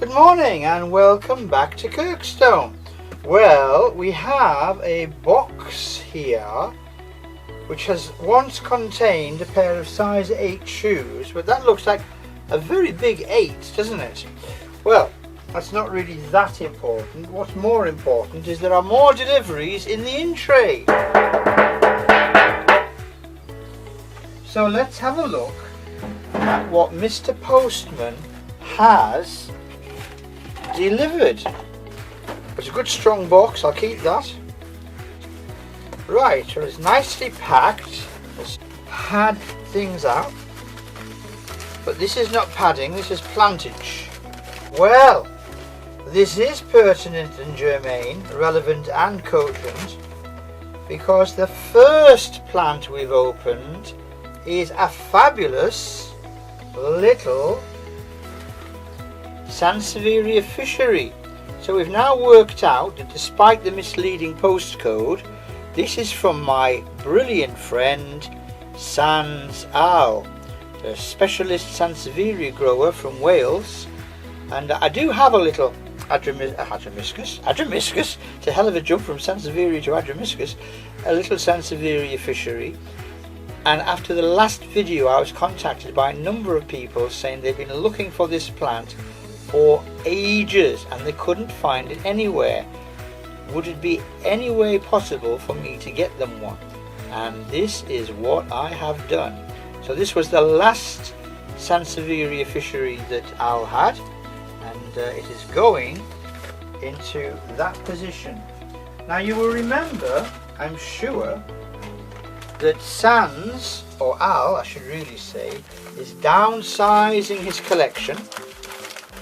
Good morning and welcome back to Kirkstone. Well, we have a box here which has once contained a pair of size 8 shoes, but that looks like a very big 8, doesn't it? Well, that's not really that important. What's more important is there are more deliveries in the in-tray. So let's have a look at what Mr. Postman has delivered. It's a good strong box, I'll keep that. Right, so it's nicely packed. It's had things out. But this is not padding, this is plantage. Well, this is pertinent and germane, relevant and cogent, because the first plant we've opened is a fabulous little Sansevieria fishery. So we've now worked out that despite the misleading postcode, this is from my brilliant friend Sans Al, a specialist Sansevieria grower from Wales. And I do have a little Adramyscus, it's a hell of a jump from Sansevieria to Adramyscus, a little Sansevieria fishery. And after the last video I was contacted by a number of people saying they've been looking for this plant for ages and they couldn't find it anywhere. Would it be any way possible for me to get them one? And this is what I have done. So this was the last Sansevieria fishery that Al had, and it is going into that position. Now you will remember, I'm sure, that Sans, or Al I should really say, is downsizing his collection,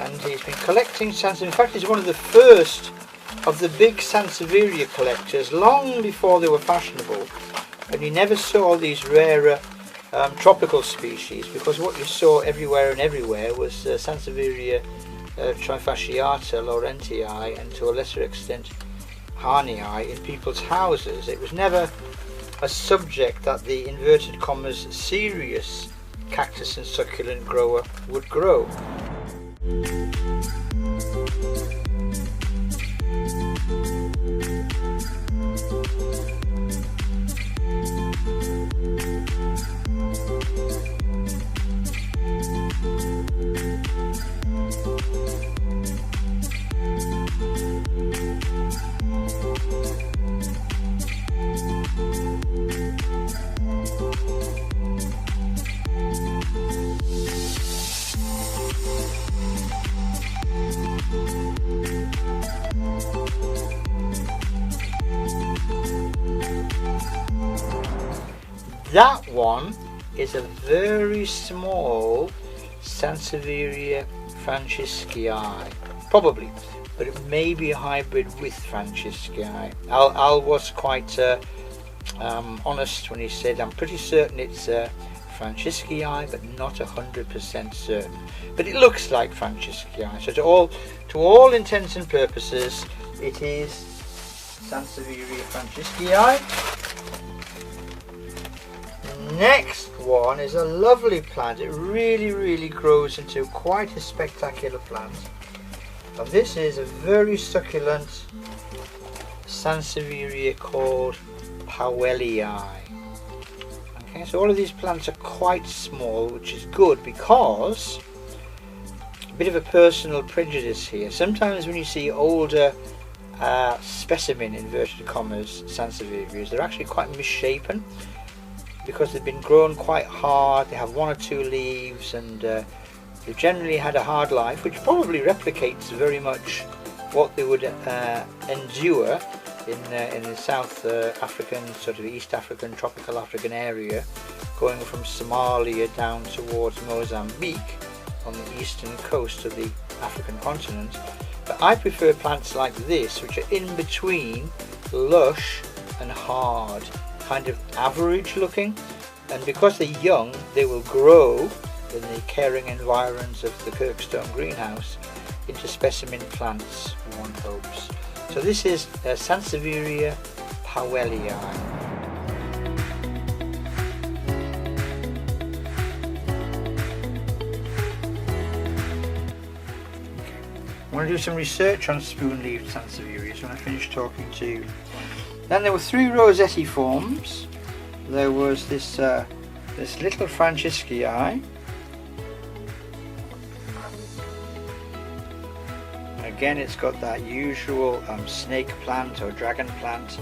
and he's been collecting Sansevieria. In fact, he's one of the first of the big Sansevieria collectors, long before they were fashionable, and you never saw these rarer tropical species, because what you saw everywhere and everywhere was Sansevieria trifasciata, laurentii, and to a lesser extent harnii in people's houses. It was never a subject that the inverted commas serious cactus and succulent grower would grow. That one is a very small Sansevieria franciscii, probably, but it may be a hybrid with franciscii. Al was quite honest when he said, I'm pretty certain it's franciscii, but not 100% certain. But it looks like franciscii, so to all intents and purposes, it is Sansevieria franciscii. Next one is a lovely plant. It really grows into quite a spectacular plant, and this is a very succulent Sansevieria called Powellii. Okay, so all of these plants are quite small, which is good, because a bit of a personal prejudice here. Sometimes when you see older specimen inverted commas Sansevierias, they're actually quite misshapen, because they've been grown quite hard. They have one or two leaves, and they've generally had a hard life, which probably replicates very much what they would endure in the South African, sort of East African, tropical African area, going from Somalia down towards Mozambique on the eastern coast of the African continent. But I prefer plants like this, which are in between lush and hard, kind of average looking, and because they're young they will grow in the caring environs of the Kirkstone greenhouse into specimen plants, one hopes. So this is Sansevieria Powellii. going to do some research on spoon-leaved Sansevierias when I finish talking to you. Then there were 3 Rossetti forms. There was this little Franciscii. Again, it's got that usual snake plant or dragon plant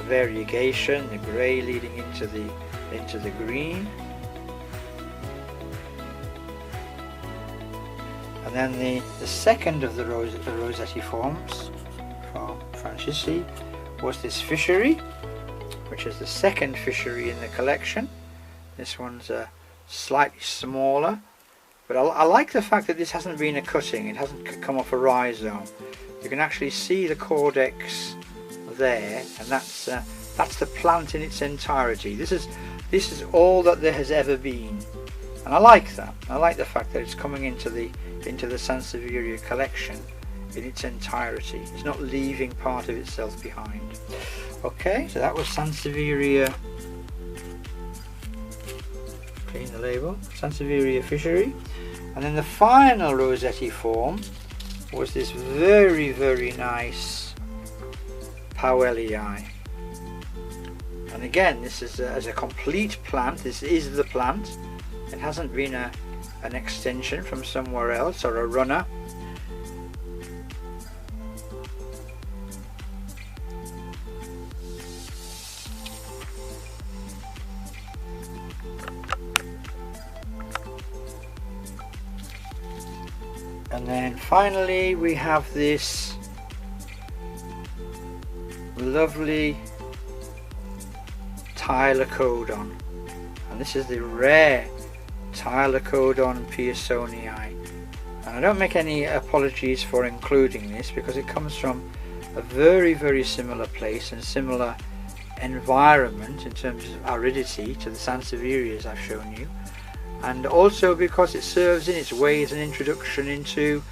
variegation, the grey leading into the green. And then the second of the Rossetti forms from Francisci was this fishery, which is the second fishery in the collection. This one's slightly smaller, but I like the fact that this hasn't been a cutting, it hasn't come off a rhizome. You can actually see the caudex there, and that's the plant in its entirety. This is all that there has ever been, and I like that. I like the fact that it's coming into the Sansevieria collection in its entirety. It's not leaving part of itself behind. Okay, so that was Sansevieria. Clean the label. Sansevieria fishery. And then the final Rossetti form was this very, very nice Powellii. And again, this is as a complete plant. This is the plant. It hasn't been an extension from somewhere else or a runner. And then finally we have this lovely Tylocodon, and this is the rare Tylocodon pearsonii, and I don't make any apologies for including this because it comes from a very, very similar place and similar environment in terms of aridity to the Sansevierias I've shown you, and also because it serves in its way as an introduction into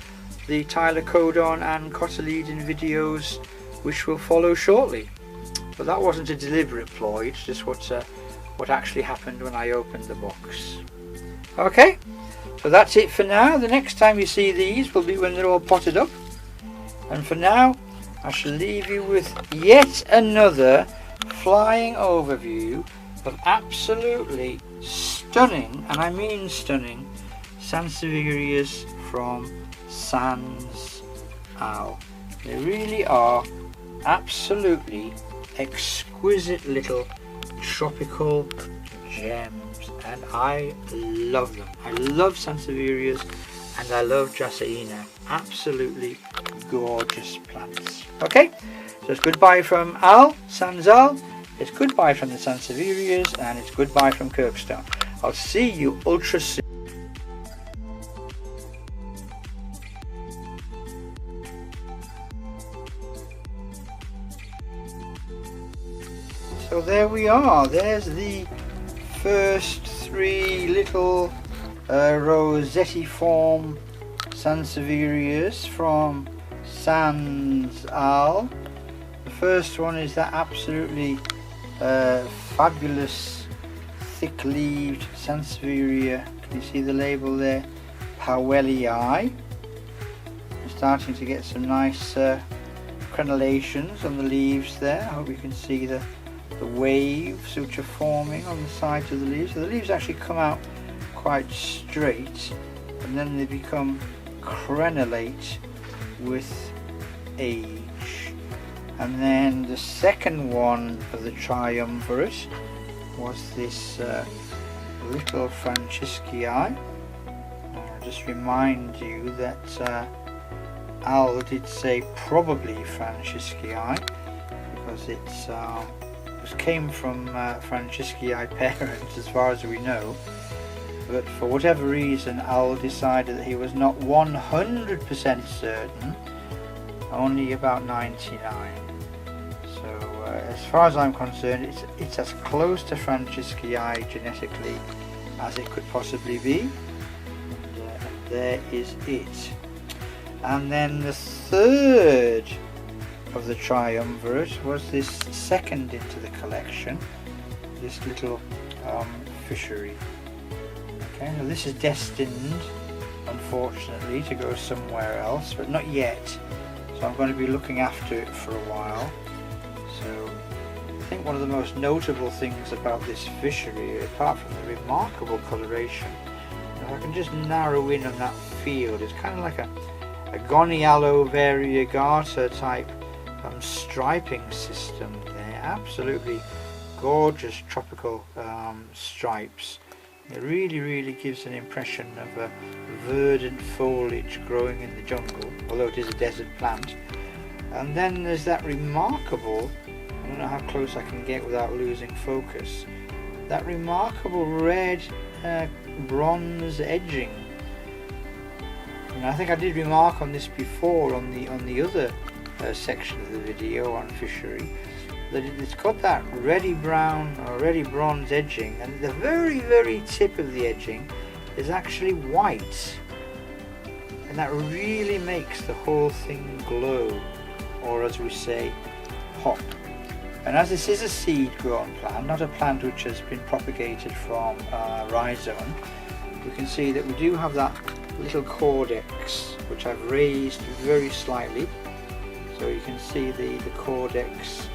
the Tylocodon and cotyledon videos which will follow shortly. But that wasn't a deliberate ploy, it's just what actually happened when I opened the box. Okay, so that's it for now. The next time you see these will be when they're all potted up, and for now I shall leave you with yet another flying overview of absolutely stunning, and I mean stunning, Sansevierias from Sans Al. They really are absolutely exquisite little tropical gems, and I love them. I love Sansevierias and I love Dracæna. Absolutely gorgeous plants. Okay, so it's goodbye from Al, Sans Al. It's goodbye from the Sansevierias, and it's goodbye from Kirkstone. I'll see you ultra soon. So there we are. There's the first 3 little Rossetti form Sansevierias from Sans Al. The first one is that absolutely fabulous thick-leaved Sansevieria. Can you see the label there? Powellii. I'm starting to get some nice crenellations on the leaves there. I hope you can see the waves which are forming on the sides of the leaves. So the leaves actually come out quite straight, and then they become crenellate with age. And then the second one of the triumvirate was this little Franciscii. I'll just remind you that Al did say probably Franciscii because it came from Franciscii parents as far as we know, but for whatever reason Al decided that he was not 100% certain, only about 99. So as far as I'm concerned, it's as close to Franciscii genetically as it could possibly be, and there is it. And then the third of the triumvirate was this second into the collection, this little fishery. Okay, now this is destined unfortunately, to go somewhere else, but not yet. So I'm going to be looking after it for a while. So I think one of the most notable things about this fishery, apart from the remarkable coloration, if I can just narrow in on that field, it's kind of like a Gonialo variegata type striping system there. Absolutely gorgeous tropical stripes. It really gives an impression of a verdant foliage growing in the jungle, although it is a desert plant. And then there's that remarkable, I don't know how close I can get without losing focus, that remarkable red bronze edging. And I think I did remark on this before on the other section of the video on fishery, that it's got that reddy brown or reddy bronze edging, and the very tip of the edging is actually white, and that really makes the whole thing glow, or as we say, pop. And as this is a seed grown plant, not a plant which has been propagated from rhizome, we can see that we do have that little caudex which I've raised very slightly, so you can see the caudex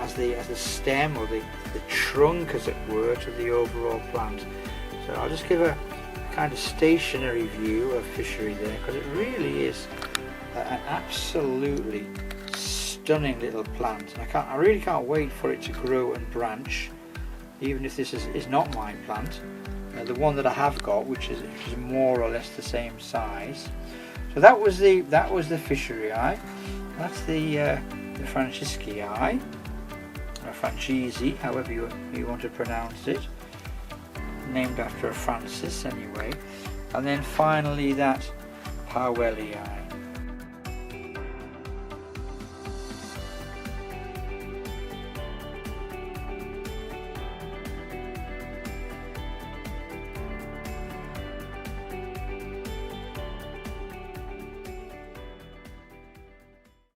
as the stem, or the trunk as it were, to the overall plant. So I'll just give a kind of stationary view of fishery there, because it really is an absolutely stunning little plant. And I really can't wait for it to grow and branch, even if this is not my plant. The one that I have got, which is more or less the same size. So that was the fishery eye. That's the Francisci eye, or Francisi, however you want to pronounce it, named after a Francis anyway. And then finally that Powelli eye.